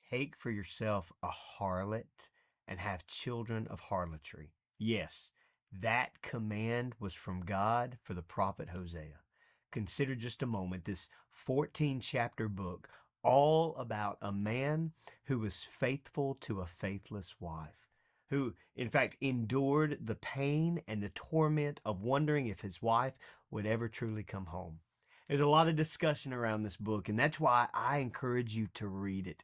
take for yourself a harlot and have children of harlotry. Yes, that command was from God for the prophet Hosea. Consider just a moment this 14 chapter book, all about a man who was faithful to a faithless wife, who, in fact, endured the pain and the torment of wondering if his wife would ever truly come home. There's a lot of discussion around this book, and that's why I encourage you to read it.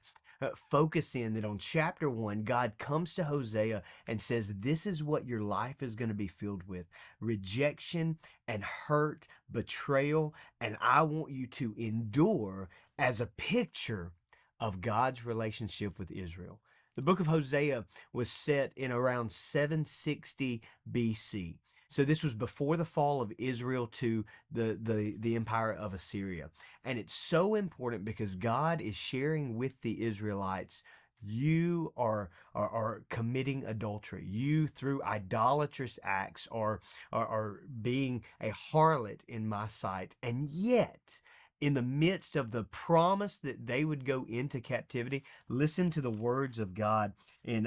Focus in that on chapter 1, God comes to Hosea and says, this is what your life is going to be filled with: rejection and hurt, betrayal, and I want you to endure as a picture of God's relationship with Israel. The book of Hosea was set in around 760 BC. So this was before the fall of Israel to the empire of Assyria. And it's so important because God is sharing with the Israelites, you are committing adultery. You, through idolatrous acts, are being a harlot in my sight. And yet, in the midst of the promise that they would go into captivity, listen to the words of God in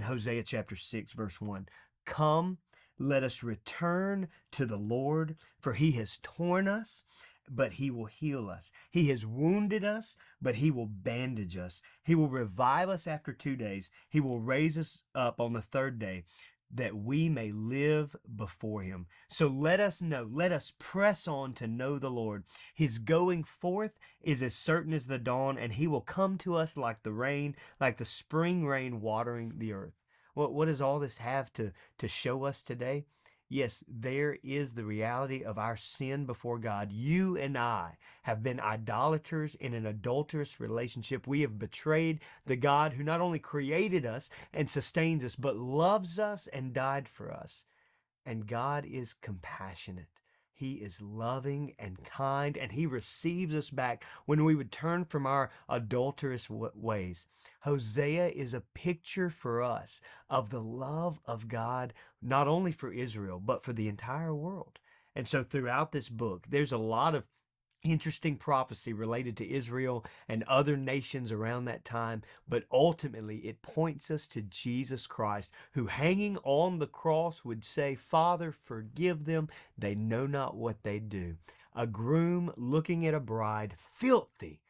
Hosea chapter 6, verse 1. Come, let us return to the Lord, for he has torn us, but he will heal us. He has wounded us, but he will bandage us. He will revive us after 2 days. He will raise us up on the third day, that we may live before him. So let us know, let us press on to know the Lord. His going forth is as certain as the dawn, and he will come to us like the rain, like the spring rain watering the earth. What does all this have to show us today? Yes, there is the reality of our sin before God. You and I have been idolaters in an adulterous relationship. We have betrayed the God who not only created us and sustains us, but loves us and died for us. And God is compassionate. He is loving and kind, and he receives us back when we would turn from our adulterous ways. Hosea is a picture for us of the love of God, not only for Israel, but for the entire world. And so throughout this book, there's a lot of interesting prophecy related to Israel and other nations around that time, but ultimately it points us to Jesus Christ, who hanging on the cross would say, Father, forgive them, they know not what they do. A groom looking at a bride, filthy.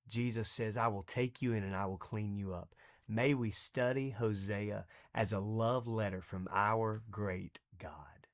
Jesus says, I will take you in and I will clean you up. May we study Hosea as a love letter from our great God.